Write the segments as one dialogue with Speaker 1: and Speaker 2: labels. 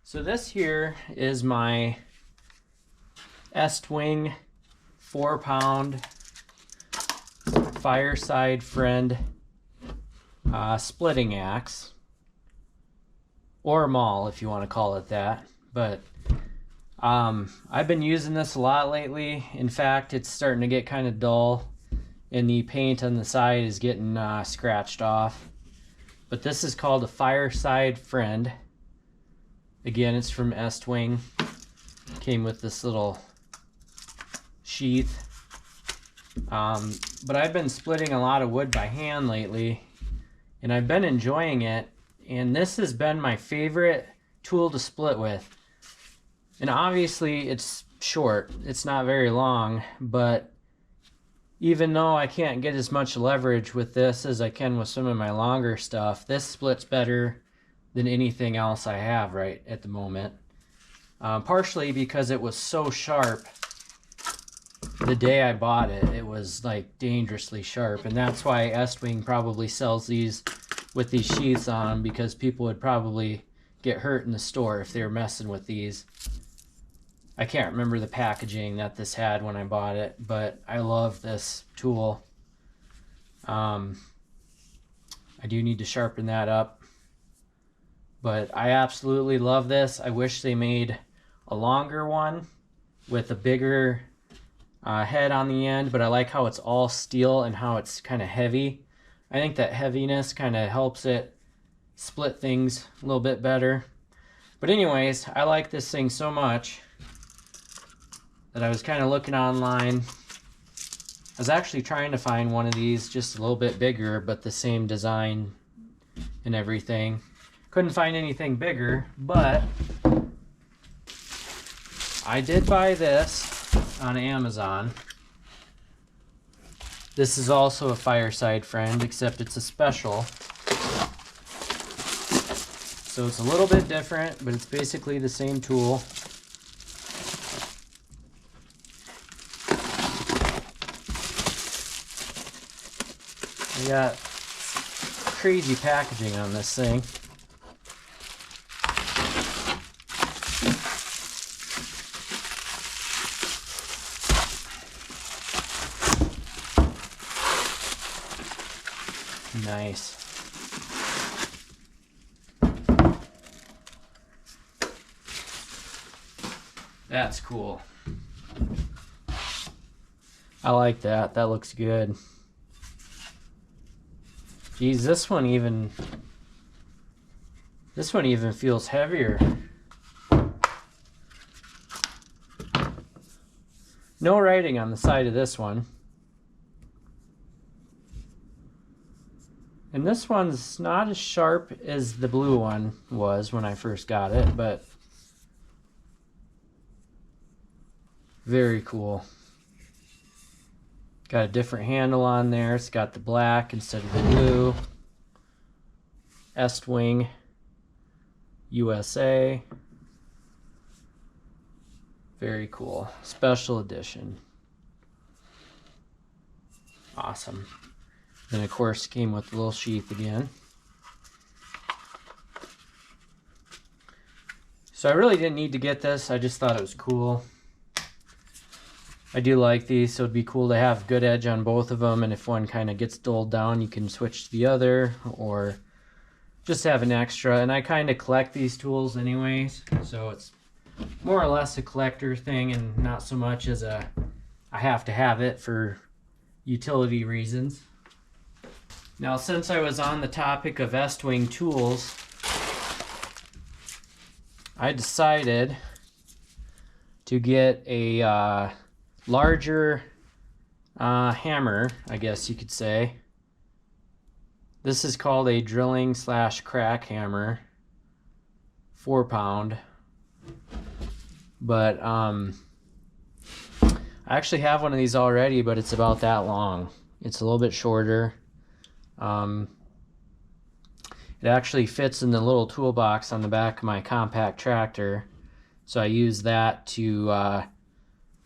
Speaker 1: So this here is my Estwing 4-pound Fireside Friend splitting axe, or Maul if you want to call it that. But I've been using this a lot lately. In fact, it's starting to get kind of dull and the paint on the side is getting scratched off. But this is called a Fireside Friend. Again, it's from Estwing. Came with this little sheath. But I've been splitting a lot of wood by hand lately, and I've been enjoying it. And this has been my favorite tool to split with. And obviously it's short, it's not very long, but even though I can't get as much leverage with this as I can with some of my longer stuff, this splits better than anything else I have right at the moment. Partially because it was so sharp the day I bought it. It was like dangerously sharp, and that's why Estwing probably sells these with these sheaths on them, because people would probably get hurt in the store if they were messing with these. I can't remember the packaging that this had when I bought it, but I love this tool. I do need to sharpen that up, but I absolutely love this. I wish they made a longer one with a bigger head on the end, but I like how it's all steel and how it's kind of heavy. I think that heaviness kind of helps it split things a little bit better. But anyways, I like this thing so much that I was kind of looking online. I was actually trying to find one of these just a little bit bigger, but the same design and everything. Couldn't find anything bigger, but I did buy this on Amazon. This is also a Fireside Friend, except it's a special. So it's a little bit different, but it's basically the same tool. We got crazy packaging on this thing. Nice. That's cool. I like that. That looks good. Geez, this one even feels heavier. No writing on the side of this one. And this one's not as sharp as the blue one was when I first got it, but very cool. Got a different handle on there. It's got the black instead of the blue. Estwing USA. Very cool. Special edition. Awesome. And of course came with the little sheath again. So I really didn't need to get this. I just thought it was cool. I do like these, so it'd be cool to have good edge on both of them, and if one kind of gets dulled down, you can switch to the other, or just have an extra. And I kind of collect these tools anyways, so it's more or less a collector thing and not so much as I have to have it for utility reasons. Now, since I was on the topic of Estwing tools, I decided to get a larger hammer, I guess you could say. This is called a drilling / crack hammer, 4-pound. But I actually have one of these already, but it's about that long. It's a little bit shorter. It actually fits in the little toolbox on the back of my compact tractor, so I use that to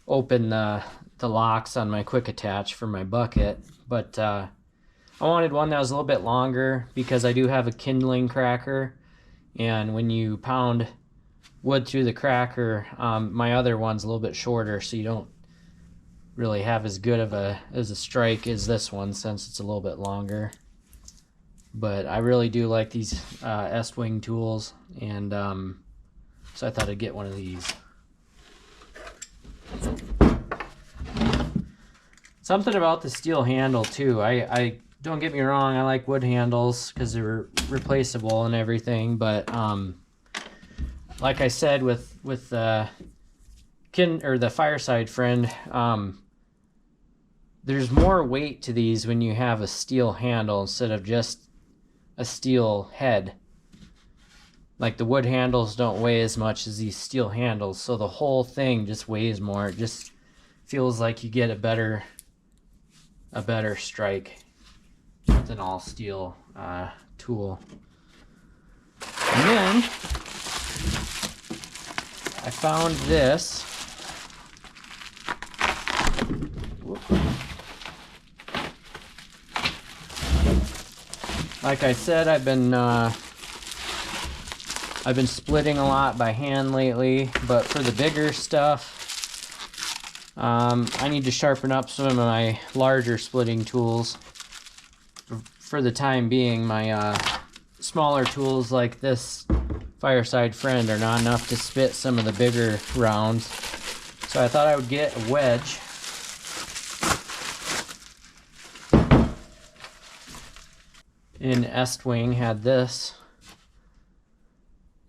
Speaker 1: open the locks on my quick attach for my bucket. But I wanted one that was a little bit longer because I do have a kindling cracker, and when you pound wood through the cracker. My other one's a little bit shorter, so you don't really have as good of a strike as this one since it's a little bit longer. But I really do like these Estwing tools, and so I thought I'd get one of these. Something about the steel handle too. I don't get me wrong, I like wood handles because they're replaceable and everything, but like I said with the Fireside friend, there's more weight to these when you have a steel handle instead of just a steel head. Like the wood handles don't weigh as much as these steel handles, so the whole thing just weighs more. It just feels like you get a better strike with an all steel tool. And then I found this. Like I said, I've been splitting a lot by hand lately, but for the bigger stuff, I need to sharpen up some of my larger splitting tools. For the time being, my smaller tools like this Fireside friend are not enough to spit some of the bigger rounds. So I thought I would get a wedge. And Estwing had this.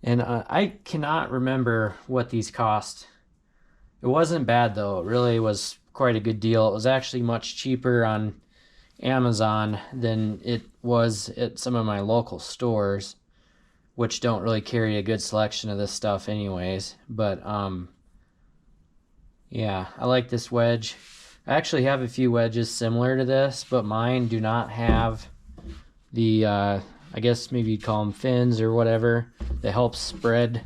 Speaker 1: And I cannot remember what these cost. It wasn't bad though. It really was quite a good deal. It was actually much cheaper on Amazon than it was at some of my local stores, which don't really carry a good selection of this stuff anyways. But yeah, I like this wedge. I actually have a few wedges similar to this, but mine do not have the I guess maybe you'd call them fins or whatever that helps spread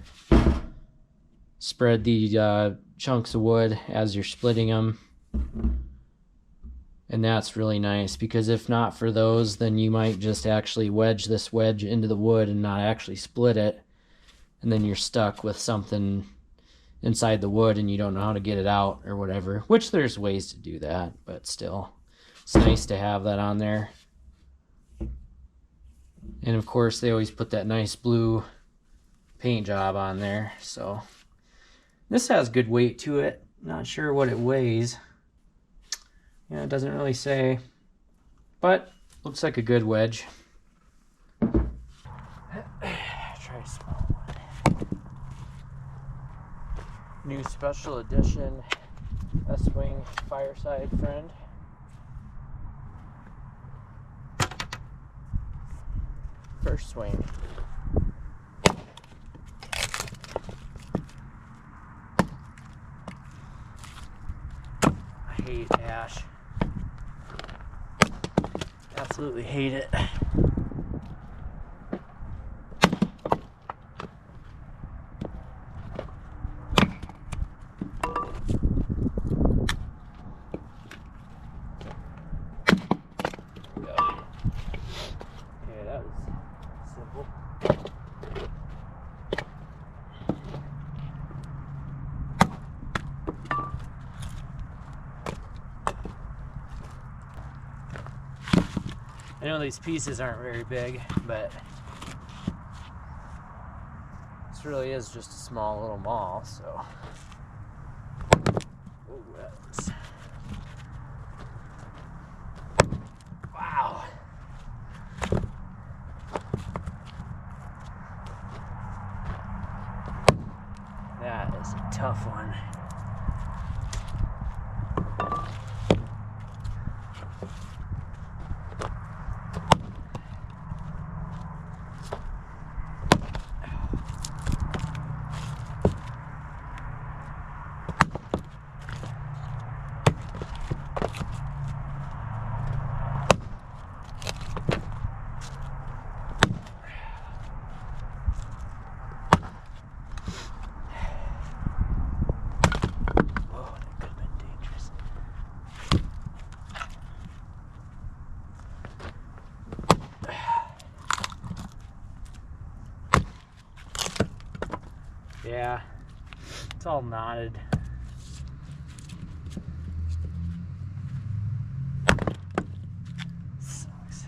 Speaker 1: the chunks of wood as you're splitting them. And that's really nice, because if not for those, then you might just actually wedge this wedge into the wood and not actually split it, and then you're stuck with something inside the wood and you don't know how to get it out or whatever, which there's ways to do that, but still it's nice to have that on there. And of course they always put that nice blue paint job on there. So this has good weight to it. Not sure what it weighs. Yeah, it doesn't really say, but looks like a good wedge. Try a small one. New special edition Estwing Fireside friend. First swing. I hate ash. Absolutely hate it. I know these pieces aren't very big, but this really is just a small little maul, so. Ooh, that's... Wow. That is a tough one. Yeah, it's all knotted. Sucks.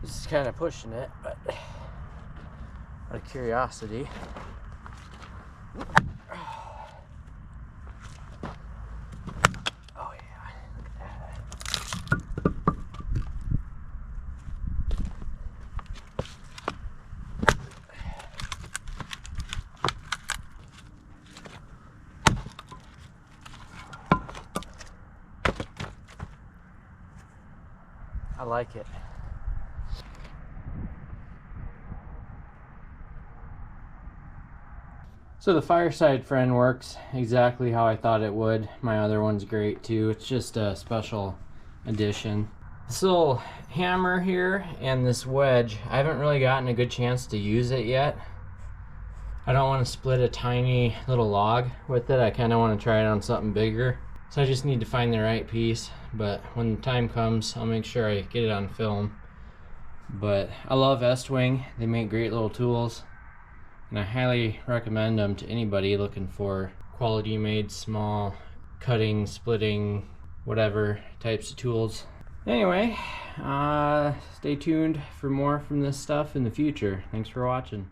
Speaker 1: This is kind of pushing it, but out of curiosity. Oh yeah, look at that. I like it. So the Fireside friend works exactly how I thought it would. My other one's great too. It's just a special edition. This little hammer here and this wedge, I haven't really gotten a good chance to use it yet. I don't want to split a tiny little log with it. I kind of want to try it on something bigger. So I just need to find the right piece, but when the time comes, I'll make sure I get it on film. But I love Estwing. They make great little tools. And I highly recommend them to anybody looking for quality made, small, cutting, splitting, whatever types of tools. Anyway, stay tuned for more from this stuff in the future. Thanks for watching.